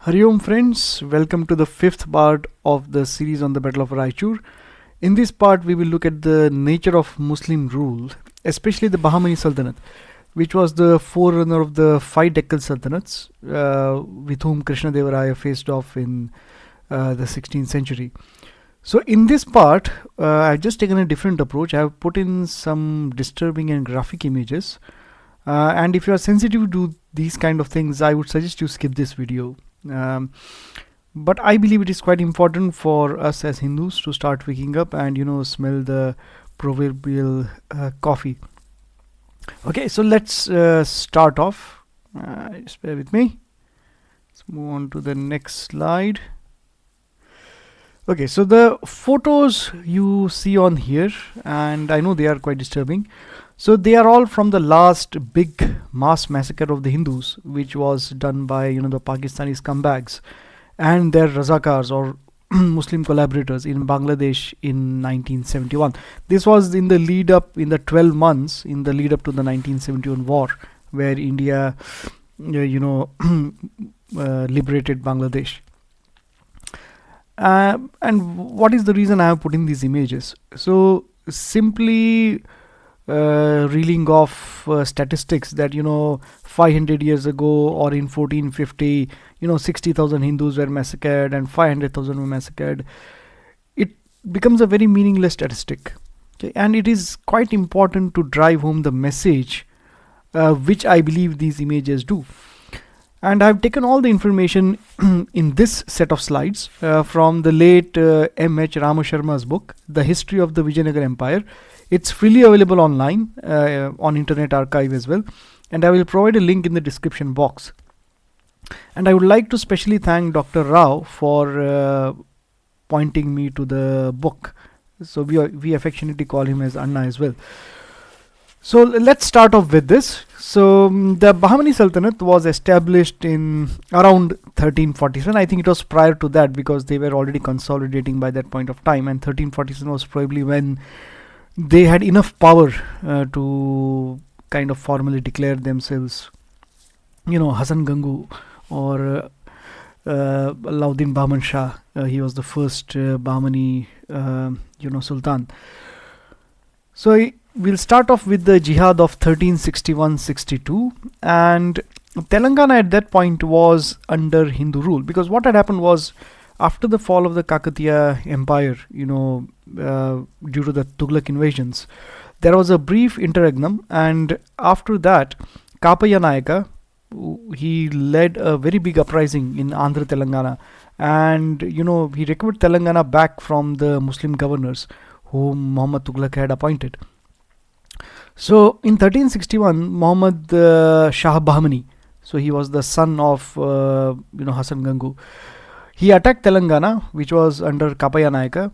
Hari Om friends, welcome to the fifth part of the series on the Battle of Raichur. In this part, we will look at the nature of Muslim rule, especially the Bahmani Sultanate, which was the forerunner of the five Deccan Sultanates, with whom Krishnadevaraya faced off in the 16th century. So in this part, I've just taken a different approach. I've put in some disturbing and graphic images. And if you are sensitive to these kind of things, I would suggest you skip this video. But I believe it is quite important for us as Hindus to start waking up and smell the proverbial coffee. Okay, so let's start off. Just bear with me. Let's move on to the next slide. Okay, so the photos you see on here, and I know they are quite disturbing. So they are all from the last big mass massacre of the Hindus, which was done by the Pakistani scumbags and their Razakars or Muslim collaborators in Bangladesh in 1971. This was in the lead up, in the 12 months in the lead up to the 1971 war, where India, liberated Bangladesh. And what is the reason I have put in these images? So simply reeling off statistics that 500 years ago or in 1450 60,000 Hindus were massacred and 500,000 were massacred, it becomes a very meaningless statistic. Okay, and it is quite important to drive home the message, which I believe these images do. And I've taken all the information in this set of slides from the late M.H. Ramasharma's book, The History of the Vijayanagara Empire. It's freely available online on Internet Archive as well, and I will provide a link in the description box. And I would like to specially thank Dr. Rao for pointing me to the book. So we affectionately call him as Anna as well. So let's start off with this. So the Bahmani Sultanate was established in around 1347. I think it was prior to that because they were already consolidating by that point of time, and 1347 was probably when they had enough power to kind of formally declare themselves, Hasan Gangu or Alauddin Bahman Shah. He was the first Bahmani, Sultan. So we'll start off with the Jihad of 1361-62, and Telangana at that point was under Hindu rule, because what had happened was, after the fall of the Kakatiya Empire, due to the Tughlaq invasions, there was a brief interregnum, and after that, Kapaya Nayaka, he led a very big uprising in Andhra Telangana, and he recovered Telangana back from the Muslim governors whom Muhammad Tughlaq had appointed. So in 1361, Muhammad Shah Bahmani, so he was the son of Hasan Gangu, he attacked Telangana, which was under Kapaya Nayaka,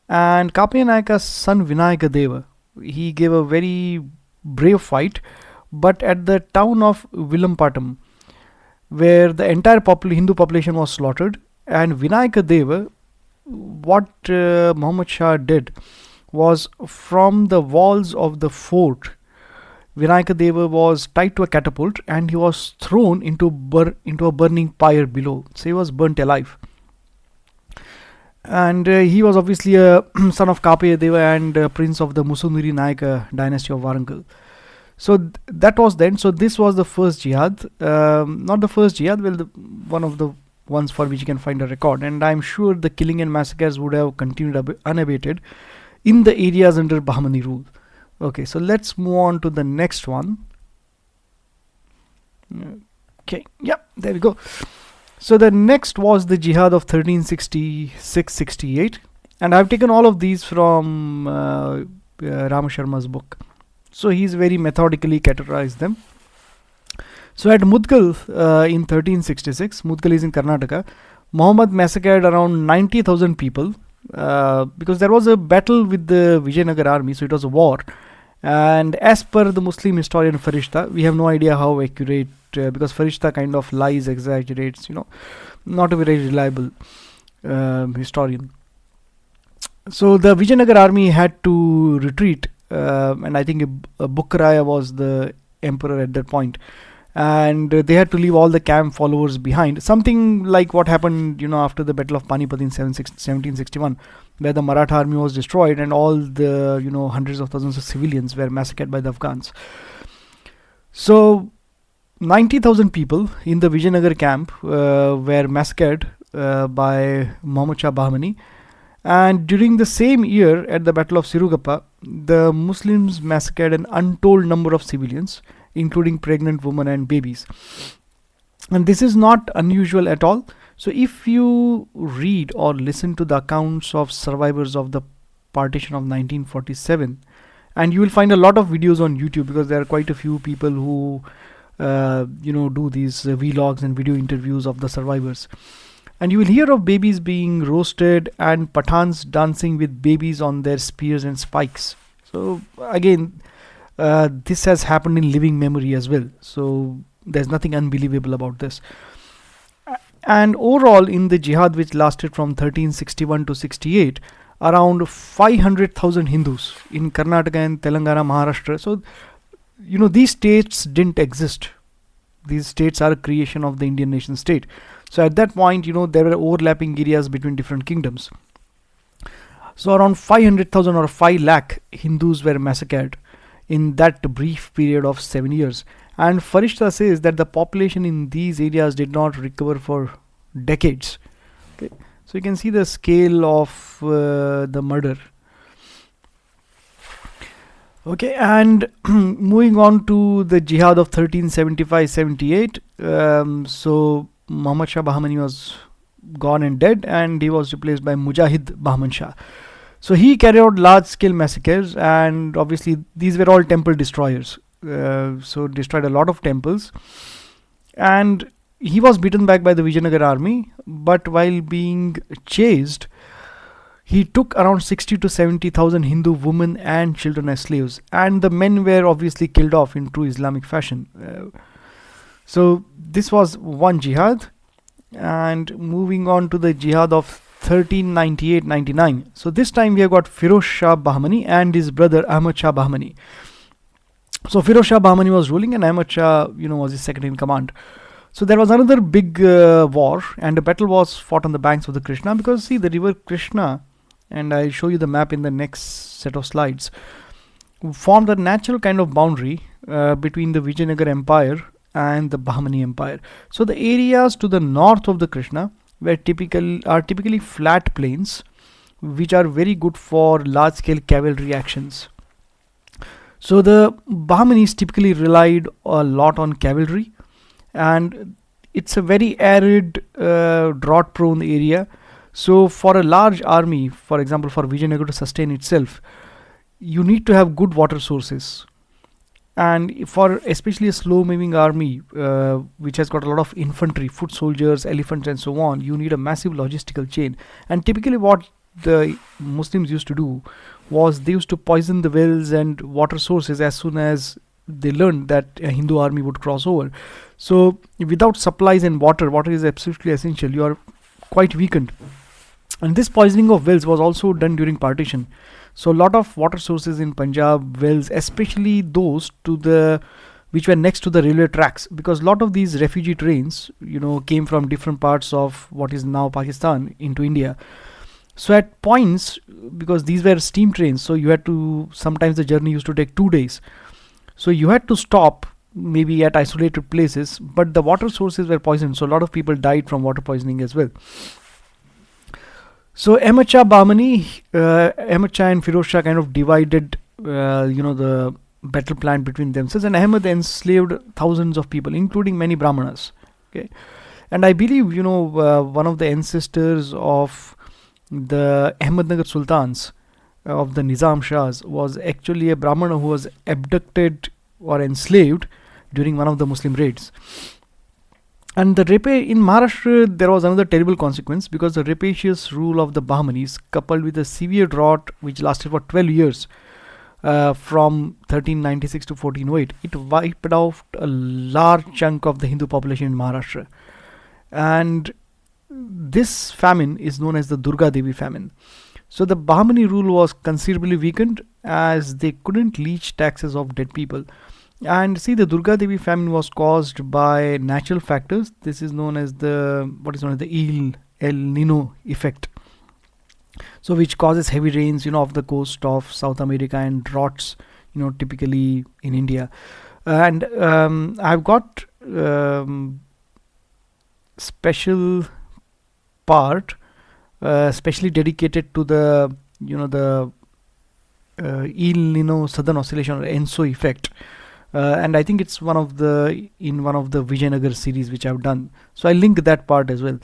and Kapaya Nayaka's son Vinayaka Deva, he gave a very brave fight, but at the town of Vilampatam, where the entire Hindu population was slaughtered, and Vinayaka Deva, what Muhammad Shah did was, from the walls of the fort, Vinayaka Deva was tied to a catapult and he was thrown into a burning pyre below. So he was burnt alive. And he was obviously a son of Kapaya Deva and prince of the Musunuri Nayaka dynasty of Warangal. So that was then. So this was the first jihad. Not the first jihad, well, one of the ones for which you can find a record. And I'm sure the killing and massacres would have continued unabated in the areas under Bahmani rule. Okay, so let's move on to the next one. Okay, yep, there we go. So the next was the Jihad of 1366-68, and I've taken all of these from Ramasharma's book. So he's very methodically categorized them. So at Mudgal in 1366, Mudgal is in Karnataka, Muhammad massacred around 90,000 people. Because there was a battle with the Vijayanagara army, so it was a war. And as per the Muslim historian Farishta, we have no idea how accurate, because Farishta kind of lies, exaggerates, not a very reliable historian. So the Vijayanagara army had to retreat, and I think Bukkaraya was the emperor at that point. and they had to leave all the camp followers behind. Something like what happened, after the Battle of Panipat in 1761, where the Maratha army was destroyed and all the, hundreds of thousands of civilians were massacred by the Afghans. So 90,000 people in the Vijayanagar camp were massacred by Muhammad Shah Bahmani. And during the same year, at the Battle of Sirugappa, the Muslims massacred an untold number of civilians, including pregnant women and babies. And this is not unusual at all. So if you read or listen to the accounts of survivors of the partition of 1947, and you will find a lot of videos on YouTube, because there are quite a few people who do these vlogs and video interviews of the survivors. And you will hear of babies being roasted and Pathans dancing with babies on their spears and spikes. So again, this has happened in living memory as well. So there's nothing unbelievable about this. And overall, in the jihad, which lasted from 1361 to 68, around 500,000 Hindus in Karnataka and Telangana, Maharashtra. So, these states didn't exist. These states are a creation of the Indian nation state. So at that point, there were overlapping areas between different kingdoms. So around 500,000 or 5 lakh Hindus were massacred in that brief period of 7 years. And Farishta says that the population in these areas did not recover for decades. Okay. So you can see the scale of the murder. Okay, and moving on to the jihad of 1375-78. So Muhammad Shah Bahmani was gone and dead, and he was replaced by Mujahid Bahman Shah. So he carried out large-scale massacres, and obviously these were all temple destroyers. So destroyed a lot of temples, and he was beaten back by the Vijayanagara army. But while being chased, he took around 60 to 70,000 Hindu women and children as slaves, and the men were obviously killed off in true Islamic fashion. So this was one jihad. And moving on to the jihad of 1398-99. So this time we have got Firoz Shah Bahmani and his brother Ahmad Shah Bahmani. So Firoz Shah Bahmani was ruling, and Ahmad Shah, was his second in command. So there was another big war, and the battle was fought on the banks of the Krishna, because see, the river Krishna, and I'll show you the map in the next set of slides, formed a natural kind of boundary between the Vijayanagara Empire and the Bahmani Empire. So the areas to the north of the Krishna were typically flat plains, which are very good for large-scale cavalry actions. So the Bahmanis typically relied a lot on cavalry, and it's a very arid, drought-prone area. So for a large army, for example, for Vijayanagara to sustain itself, you need to have good water sources. And for especially a slow-moving army, which has got a lot of infantry, foot soldiers, elephants, and so on, you need a massive logistical chain. And typically what the Muslims used to do was they used to poison the wells and water sources as soon as they learned that a Hindu army would cross over. So without supplies and water is absolutely essential. You are quite weakened. And this poisoning of wells was also done during partition. So a lot of water sources in Punjab, wells, especially those which were next to the railway tracks, because a lot of these refugee trains, came from different parts of what is now Pakistan into India. So at points, because these were steam trains, so you had to, sometimes the journey used to take 2 days. So you had to stop maybe at isolated places, but the water sources were poisoned. So a lot of people died from water poisoning as well. So Ahmad Shah Bahmani, Ahmad Shah and Firoz Shah kind of divided, the battle plan between themselves, and Ahmad enslaved thousands of people, including many Brahmanas. Okay, and I believe one of the ancestors of the Ahmednagar Sultans of the Nizam Shahs was actually a Brahmana who was abducted or enslaved during one of the Muslim raids. And the in Maharashtra, there was another terrible consequence, because the rapacious rule of the Bahmanis, coupled with a severe drought which lasted for 12 years, from 1396 to 1408, it wiped out a large chunk of the Hindu population in Maharashtra. And this famine is known as the Durga Devi famine. So the Bahmani rule was considerably weakened, as they couldn't leech taxes of dead people. And see, the Durga Devi famine was caused by natural factors. This is known as what is known as the El Nino effect. So which causes heavy rains, off the coast of South America, and droughts, typically in India. And I've got special part, specially dedicated to the the El Nino Southern Oscillation, or ENSO effect. And I think it's one of the Vijayanagar series which I've done. So I link that part as well,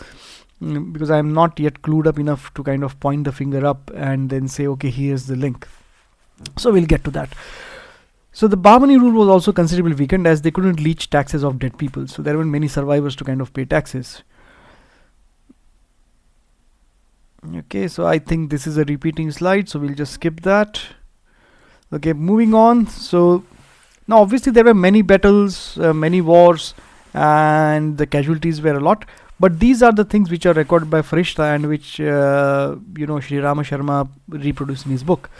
because I'm not yet clued up enough to kind of point the finger up and then say, okay, here's the link. So we'll get to that. So the Bahmani rule was also considerably weakened, as they couldn't leech taxes of dead people. So there weren't many survivors to kind of pay taxes. Okay, so I think this is a repeating slide, so we'll just skip that. Okay, moving on. So now obviously there were many battles, many wars, and the casualties were a lot. But these are the things which are recorded by Farishta, and which Sri Rama Sharma reproduced in his book.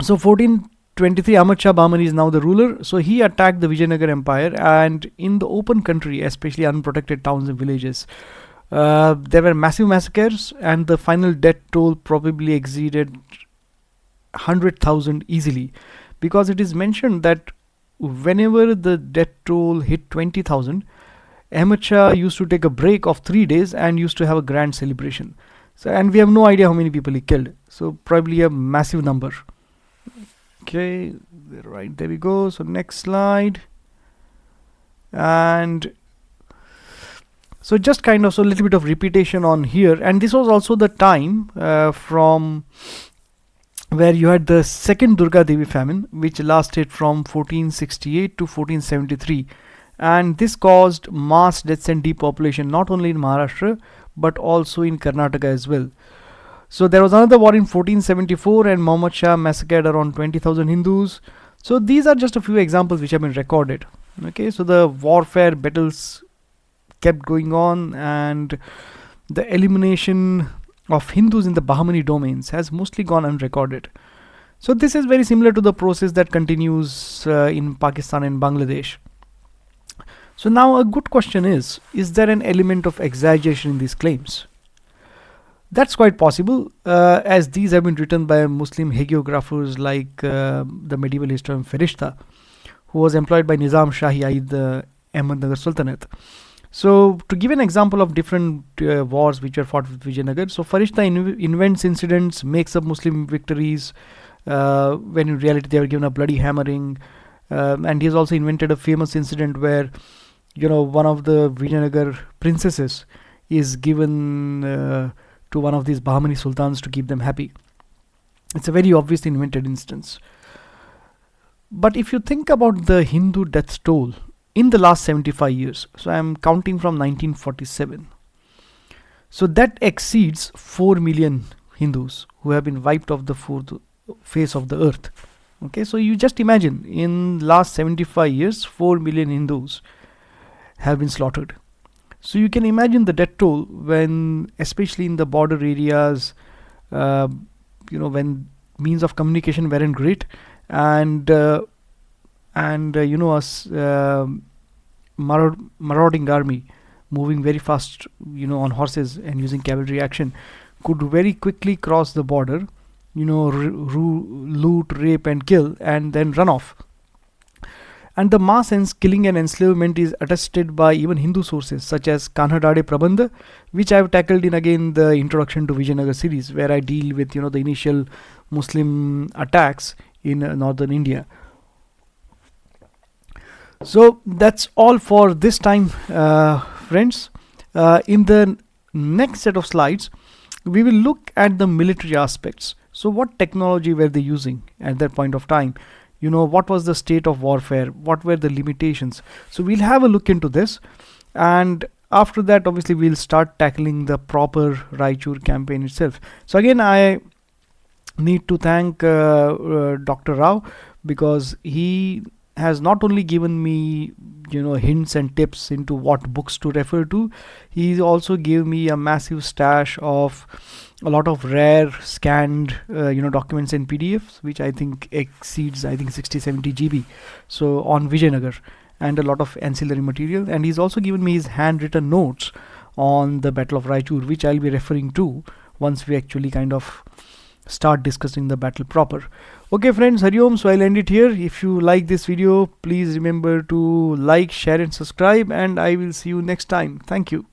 So 1423, Ahmad Shah Bahmani is now the ruler. So he attacked the Vijayanagara Empire, and in the open country, especially unprotected towns and villages, there were massive massacres, and the final death toll probably exceeded 100,000 easily, because it is mentioned that whenever the death toll hit 20,000, Ahmad Shah used to take a break of 3 days and used to have a grand celebration. So, and we have no idea how many people he killed. So probably a massive number. Okay, right, there we go. So next slide. And so just kind of, so a little bit of repetition on here. And this was also the time from where you had the second Durga Devi famine, which lasted from 1468 to 1473. And this caused mass deaths and depopulation, not only in Maharashtra, but also in Karnataka as well. So there was another war in 1474, and Muhammad Shah massacred around 20,000 Hindus. So these are just a few examples which have been recorded. Okay, so the warfare battles kept going on, and the elimination of Hindus in the Bahmani domains has mostly gone unrecorded. So this is very similar to the process that continues in Pakistan and Bangladesh. So now a good question is there an element of exaggeration in these claims? That's quite possible, as these have been written by Muslim hagiographers like the medieval historian Farishta, who was employed by Nizam Shahi, i.e. the Ahmednagar Sultanate. So to give an example of different wars which were fought with Vijayanagar, so Farishta invents incidents, makes up Muslim victories, when in reality they were given a bloody hammering. And he has also invented a famous incident where one of the Vijayanagar princesses is given to one of these Bahmani sultans to keep them happy. It's a very obviously invented instance. But if you think about the Hindu death toll in the last 75 years, so I'm counting from 1947, so that exceeds 4 million Hindus who have been wiped off the face of the earth. Okay, so you just imagine, in last 75 years, 4 million Hindus have been slaughtered. So you can imagine the death toll when, especially in the border areas, when means of communication weren't great, and marauding army moving very fast, on horses and using cavalry action, could very quickly cross the border, loot, rape and kill, and then run off. And the mass killing and enslavement is attested by even Hindu sources such as Kanhadade Prabandha, which I have tackled in again the introduction to Vijayanagar series, where I deal with the initial Muslim attacks in northern India. So that's all for this time, friends. In the next set of slides, we will look at the military aspects. So what technology were they using at that point of time? What was the state of warfare? What were the limitations? So we'll have a look into this, and after that obviously we'll start tackling the proper Raichur campaign itself. So again, I need to thank Dr. Rao, because he has not only given me hints and tips into what books to refer to, he also gave me a massive stash of a lot of rare scanned documents and PDFs, which I think exceeds, I think, 60-70 GB, so on Vijayanagar, and a lot of ancillary material. And he's also given me his handwritten notes on the Battle of Raichur, which I'll be referring to once we actually kind of start discussing the battle proper. Okay friends, Hari Om. So I'll end it here. If you like this video, please remember to like, share and subscribe, and I will see you next time. Thank you.